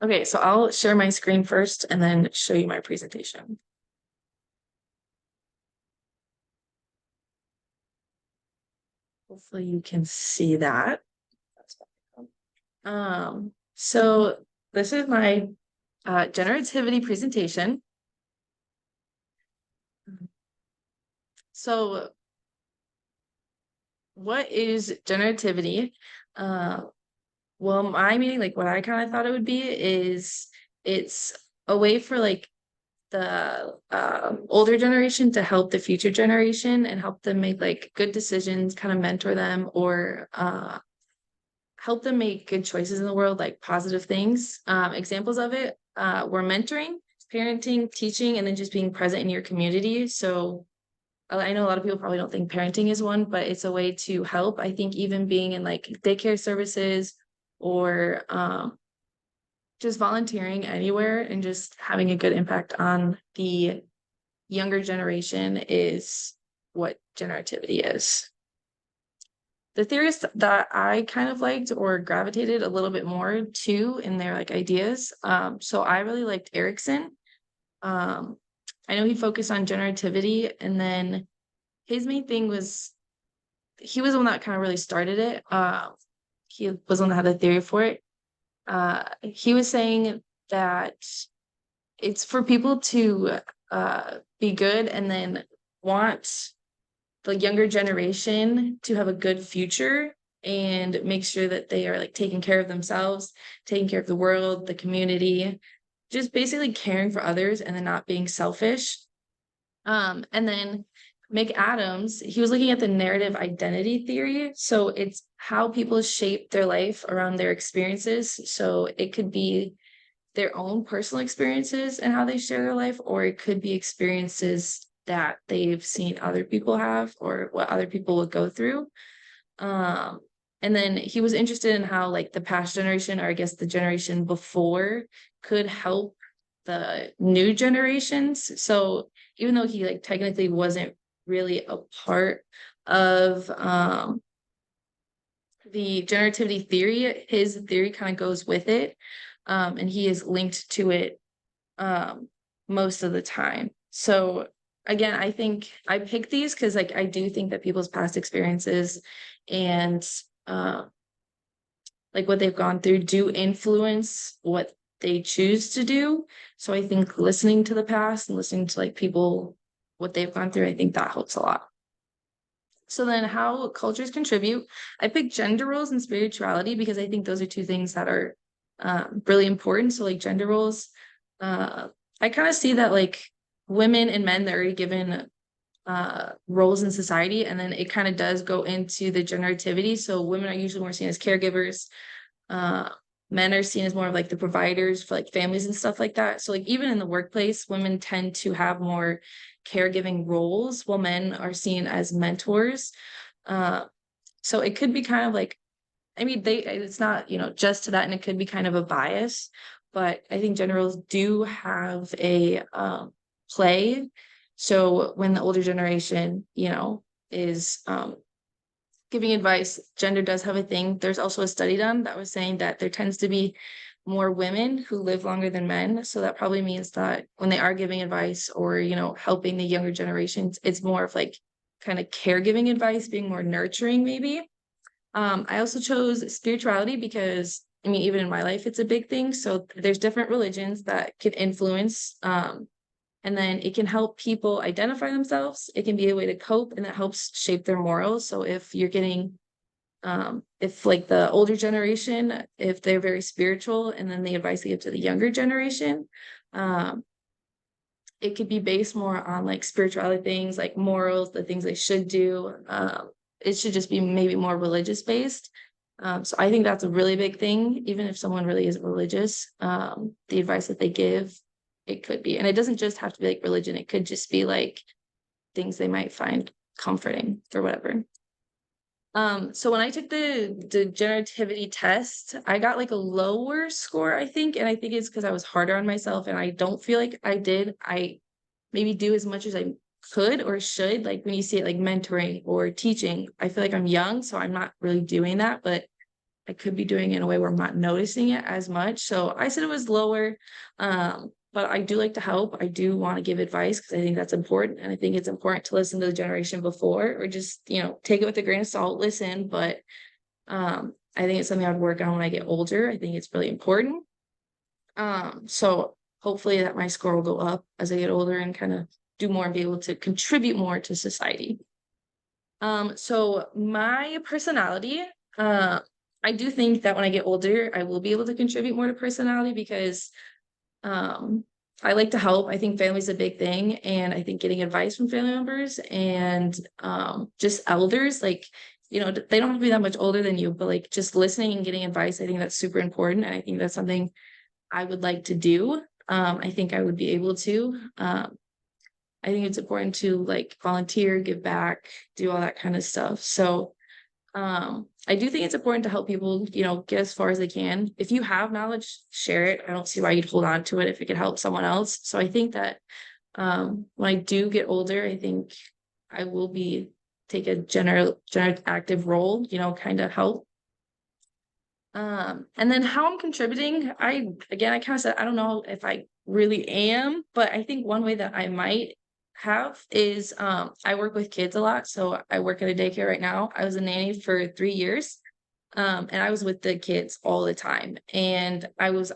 Okay, so I'll share my screen first and then show you my presentation. Hopefully you can see that. So this is my generativity presentation. So what is generativity? Well, my meaning, like what I kind of thought it would be is it's a way for like the older generation to help the future generation and help them make like good decisions, kind of mentor them or help them make good choices in the world, like positive things. Examples of it were mentoring, parenting, teaching, and then just being present in your community. So I know a lot of people probably don't think parenting is one, but it's a way to help. I think even being in like daycare services or just volunteering anywhere and just having a good impact on the younger generation is what generativity is. The theorists that I kind of liked or gravitated a little bit more to in their like ideas. So I really liked Erickson. I know he focused on generativity, and then his main thing was he was the one that kind of really started it. He was the one that had the theory for it. He was saying that it's for people to be good and then want the younger generation to have a good future and make sure that they are like taking care of themselves, taking care of the world, the community, just basically caring for others and then not being selfish. And then McAdams, he was looking at the narrative identity theory. So it's how people shape their life around their experiences. So it could be their own personal experiences and how they share their life, or it could be experiences that they've seen other people have or what other people would go through. Um, and then he was interested in how like the past generation, or I guess the generation before, could help the new generations. So even though he like technically wasn't really a part of the generativity theory, his theory kind of goes with it. And he is linked to it most of the time. So again, I think I picked these because like I do think that people's past experiences and like what they've gone through do influence what they choose to do. So I think listening to the past and listening to like people what they've gone through, I think that helps a lot. So then how cultures contribute. I picked gender roles and spirituality because I think those are two things that are really important. So like gender roles, I kind of see that like women and men, they're already given roles in society, and then it kind of does go into the generativity. So women are usually more seen as caregivers. Uh, Men are seen as more of like the providers for like families and stuff like that. So like even in the workplace, women tend to have more caregiving roles, while men are seen as mentors. Uh, so it could be kind of like, I mean, it's not, just to that, and it could be kind of a bias, but I think gender roles do have a play. So when the older generation, is giving advice, gender does have a thing. There's also a study done that was saying that there tends to be more women who live longer than men. So that probably means that when they are giving advice or, helping the younger generations, it's more of like kind of caregiving advice, being more nurturing, maybe. I also chose spirituality because, I mean, even in my life, it's a big thing. So there's different religions that could influence, and then it can help people identify themselves. It can be a way to cope, and that helps shape their morals. So if you're getting, if like the older generation, if they're very spiritual, and then the advice they give to the younger generation, um, it could be based more on like spirituality things, like morals, the things they should do. It should just be maybe more religious based. So I think that's a really big thing. Even if someone really isn't religious, the advice that they give, it could be, and it doesn't just have to be like religion. It could just be like things they might find comforting or whatever. So when I took the generativity test, I got like a lower score, I think, and I think it's because I was harder on myself, and I don't feel like I maybe do as much as I could or should. Like when you see it like mentoring or teaching, I feel like I'm young, so I'm not really doing that. But I could be doing it in a way where I'm not noticing it as much. So I said it was lower. But I do like to help. I do want to give advice because I think that's important. And I think it's important to listen to the generation before or just, take it with a grain of salt, listen. But I think it's something I'd work on when I get older. I think it's really important. So hopefully that my score will go up as I get older and kind of do more and be able to contribute more to society. So my personality, I do think that when I get older, I will be able to contribute more to personality because I like to help. I think family's a big thing, and I think getting advice from family members and just elders, like, they don't have to be that much older than you, but like just listening and getting advice, I think that's super important. And I think that's something I would like to do. I think I would be able to. I think it's important to like volunteer, give back, do all that kind of stuff. So I do think it's important to help people, get as far as they can. If you have knowledge, share it. I don't see why you'd hold on to it if it could help someone else. So I think that when I do get older, I think I will take a general active role, kind of help. And then how I'm contributing, I kind of said, I don't know if I really am, but I think one way that I might have is I work with kids a lot. So I work at a daycare right now. I was a nanny for 3 years. And I was with the kids all the time. And I was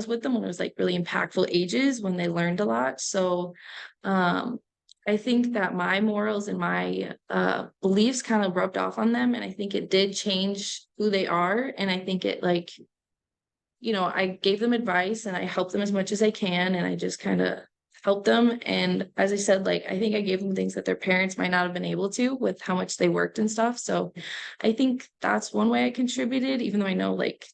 with them when it was like really impactful ages when they learned a lot. So I think that my morals and my beliefs kind of rubbed off on them. And I think it did change who they are. And I think it like, I gave them advice and I helped them as much as I can. And I just kind of helped them. And as I said, like, I think I gave them things that their parents might not have been able to with how much they worked and stuff. So I think that's one way I contributed, even though I know like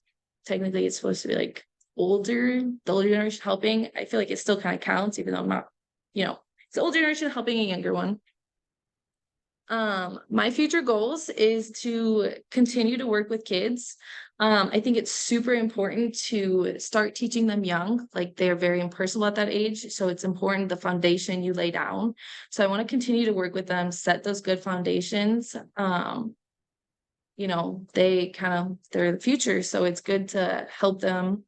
technically it's supposed to be like the older generation helping. I feel like it still kind of counts, even though I'm not, it's the older generation helping a younger one. My future goals is to continue to work with kids. I think it's super important to start teaching them young, like they're very impersonal at that age. So it's important the foundation you lay down. So I want to continue to work with them, set those good foundations. They're the future. So it's good to help them.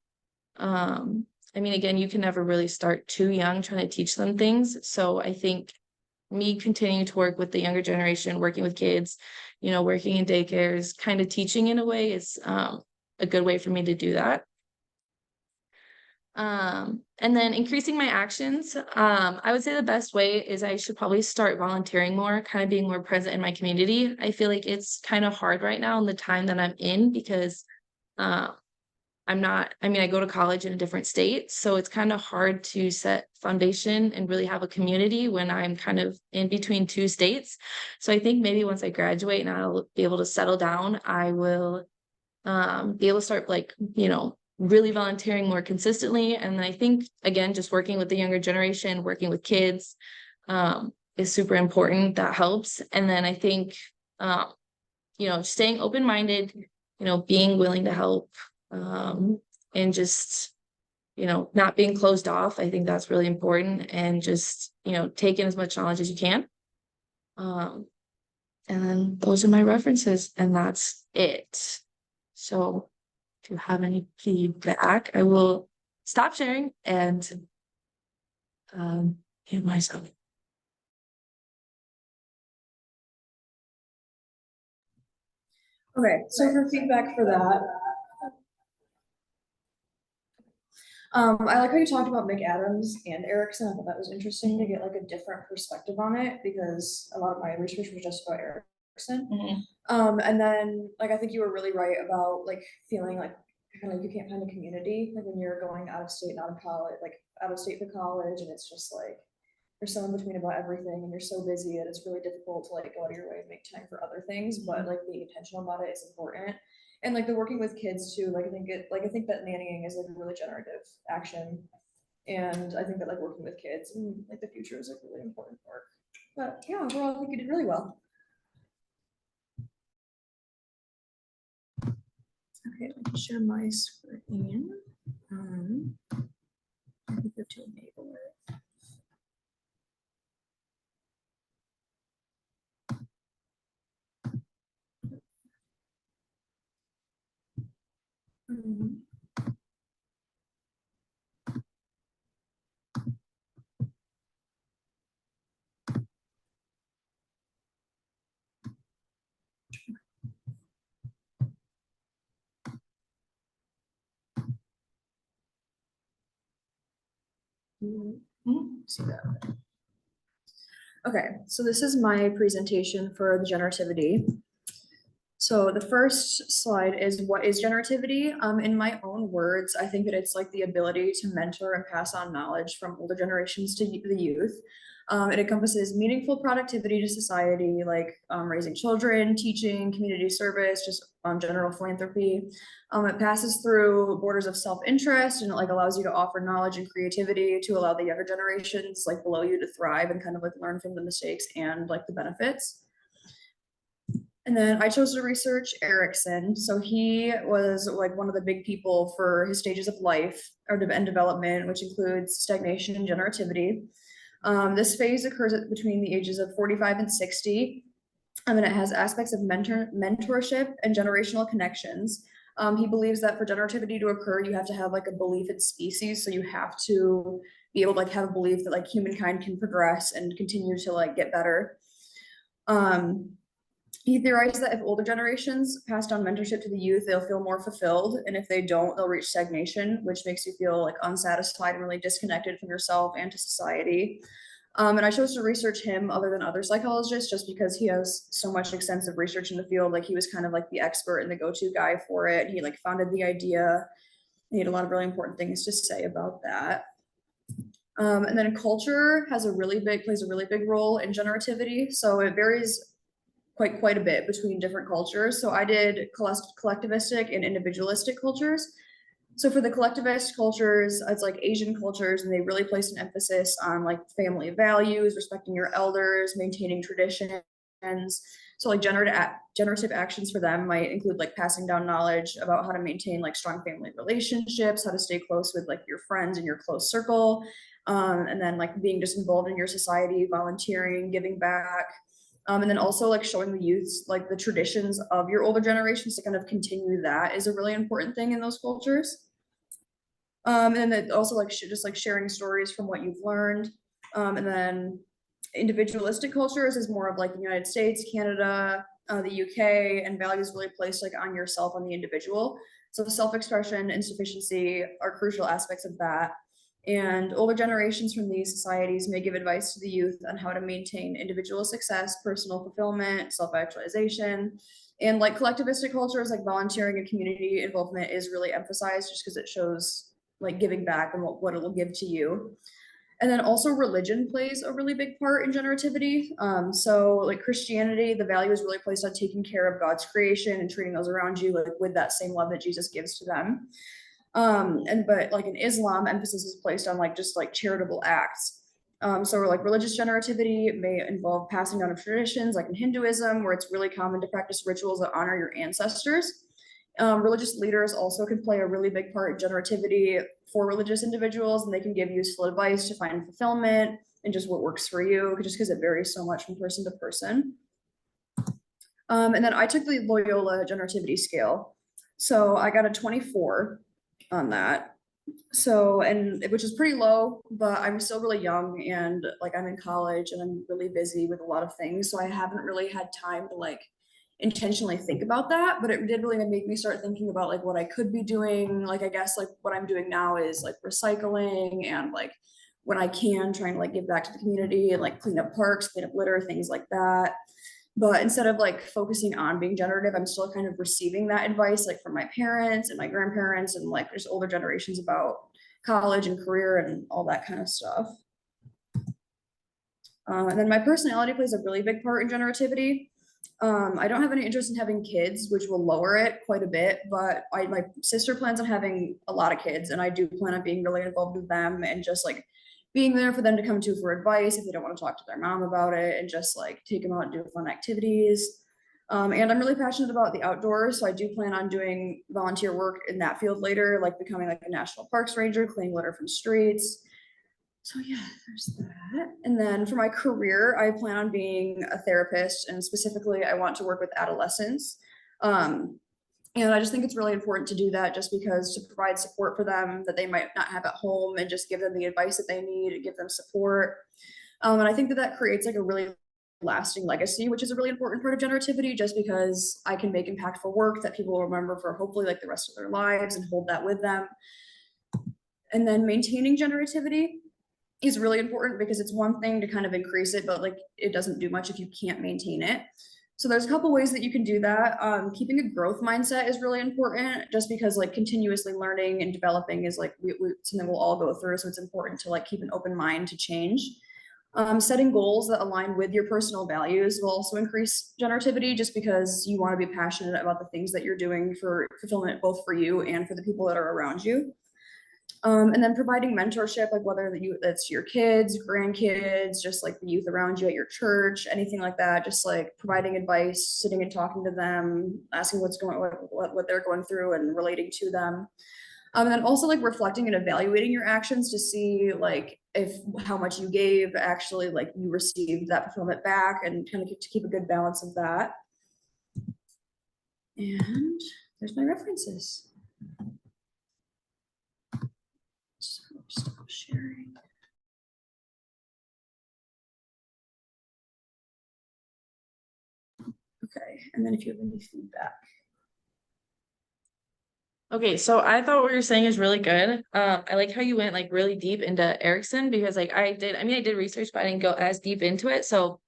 Again, you can never really start too young trying to teach them things. So I think me continuing to work with the younger generation, working with kids, working in daycares, kind of teaching in a way is a good way for me to do that. And then increasing my actions. I would say the best way is I should probably start volunteering more, kind of being more present in my community. I feel like it's kind of hard right now in the time that I'm in because I go to college in a different state, so it's kind of hard to set foundation and really have a community when I'm kind of in between two states. So I think maybe once I graduate and I'll be able to settle down, I will be able to start like, really volunteering more consistently. And then I think, again, just working with the younger generation, working with kids is super important. That helps. And then I think, staying open-minded, being willing to help and just, not being closed off. I think that's really important and just, take in as much knowledge as you can. And then those are my references and that's it. So if you have any feedback, I will stop sharing and give myself. Okay, so for feedback for that, I like how you talked about McAdams and Erickson. I thought that was interesting to get like a different perspective on it because a lot of my research was just about Erickson. And then like I think you were really right about like feeling like kind of like you can't find a community like when you're going out of state, not in college, like out of state for college, and it's just like you're so in between about everything and you're so busy that it's really difficult to like go out of your way and make time for other things, but like being intentional about it is important. And like the working with kids too, like I think that nannying is like a really generative action. And I think that like working with kids and like the future is like really important work. But yeah, overall I think you did really well. Okay, let me share my screen. I think we have to enable it. See that? Okay, so this is my presentation for the generativity. So the first slide is what is generativity? In my own words, I think that it's like the ability to mentor and pass on knowledge from older generations to the youth. It encompasses meaningful productivity to society, like raising children, teaching, community service, just general philanthropy. It passes through borders of self-interest and it like allows you to offer knowledge and creativity to allow the younger generations like below you to thrive and kind of like learn from the mistakes and like the benefits. And then I chose to research Erickson. So he was like one of the big people for his stages of life and development, which includes stagnation and generativity. This phase occurs between the ages of 45 and 60. And it has aspects of mentorship and generational connections. He believes that for generativity to occur, you have to have like a belief in species. So you have to be able to like have a belief that like humankind can progress and continue to like get better. He theorized that if older generations pass down mentorship to the youth, they'll feel more fulfilled. And if they don't, they'll reach stagnation, which makes you feel like unsatisfied and really disconnected from yourself and to society. And I chose to research him other than other psychologists just because he has so much extensive research in the field. Like he was kind of like the expert and the go-to guy for it. He like founded the idea. He had a lot of really important things to say about that. And then culture plays a really big role in generativity. So it varies quite a bit between different cultures. So I did collectivistic and individualistic cultures. So for the collectivist cultures, it's like Asian cultures, and they really place an emphasis on like family values, respecting your elders, maintaining traditions. So like generative actions for them might include like passing down knowledge about how to maintain like strong family relationships, how to stay close with like your friends and your close circle, and then like being just involved in your society, volunteering, giving back. And then also like showing the youths like the traditions of your older generations to kind of continue that is a really important thing in those cultures. And then also like just like sharing stories from what you've learned. And then individualistic cultures is more of like the United States, Canada, the UK, and values really placed like on yourself, on the individual. So self-expression and sufficiency are crucial aspects of that. And older generations from these societies may give advice to the youth on how to maintain individual success, personal fulfillment, self-actualization. And like collectivistic cultures, like volunteering and community involvement is really emphasized just because it shows like giving back and what it will give to you. And then also religion plays a really big part in generativity. So like Christianity, the value is really placed on taking care of God's creation and treating those around you like with that same love that Jesus gives to them. But like in Islam, emphasis is placed on like just like charitable acts. So like religious generativity may involve passing down of traditions, like in Hinduism, where it's really common to practice rituals that honor your ancestors. Religious leaders also can play a really big part in generativity for religious individuals, and they can give useful advice to find fulfillment and just what works for you, just because it varies so much from person to person. And then I took the Loyola generativity scale. So I got a 24 on that. So, and which is pretty low, but I'm still really young and like I'm in college and I'm really busy with a lot of things. So I haven't really had time to like intentionally think about that, but it did really make me start thinking about like what I could be doing. Like, I guess like what I'm doing now is like recycling and like when I can trying to like give back to the community and like clean up parks, clean up litter, things like that. But instead of like focusing on being generative, I'm still kind of receiving that advice like from my parents and my grandparents and like just older generations about college and career and all that kind of stuff. And then my personality plays a really big part in generativity. I don't have any interest in having kids, which will lower it quite a bit, but my sister plans on having a lot of kids, and I do plan on being really involved with them and just like being there for them to come to for advice if they don't want to talk to their mom about it, and just like take them out and do fun activities. And I'm really passionate about the outdoors, so I do plan on doing volunteer work in that field later, like becoming like a national parks ranger, cleaning litter from streets. So yeah, there's that. And then for my career, I plan on being a therapist, and specifically, I want to work with adolescents. And I just think it's really important to do that just because to provide support for them that they might not have at home and just give them the advice that they need and give them support. And I think that that creates like a really lasting legacy, which is a really important part of generativity, just because I can make impactful work that people will remember for hopefully like the rest of their lives and hold that with them. And then maintaining generativity. is really important because it's one thing to kind of increase it, but like it doesn't do much if you can't maintain it. So there's a couple ways that you can do that. Keeping a growth mindset is really important just because like continuously learning and developing is like something we'll all go through. So it's important to like keep an open mind to change. Setting goals that align with your personal values will also increase generativity just because you want to be passionate about the things that you're doing for fulfillment, both for you and for the people that are around you. And then providing mentorship, like whether that's your kids, grandkids, just like the youth around you at your church, anything like that, just like providing advice, sitting and talking to them, asking what they're going through and relating to them. And then also like reflecting and evaluating your actions to see like if how much you gave actually like you received that fulfillment back, and kind of to keep a good balance of that. And there's my references. So stop sharing. Okay, and then if you have any feedback. Okay, so I thought what you're saying is really good. I like how you went like really deep into Erickson because like I did research, but I didn't go as deep into it. So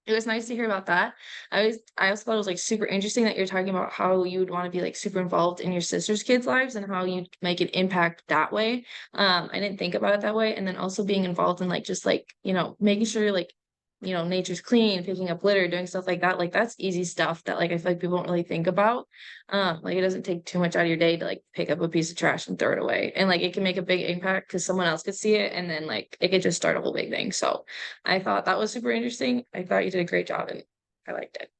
it was nice to hear about that. I also thought it was like super interesting that you're talking about how you would want to be like super involved in your sister's kids' lives and how you make an impact that way. I didn't think about it that way. And then also being involved in like just like, making sure like, nature's clean, picking up litter, doing stuff like that. Like that's easy stuff that like I feel like people don't really think about. Like it doesn't take too much out of your day to like pick up a piece of trash and throw it away. And like it can make a big impact because someone else could see it and then like it could just start a whole big thing. So I thought that was super interesting. I thought you did a great job and I liked it.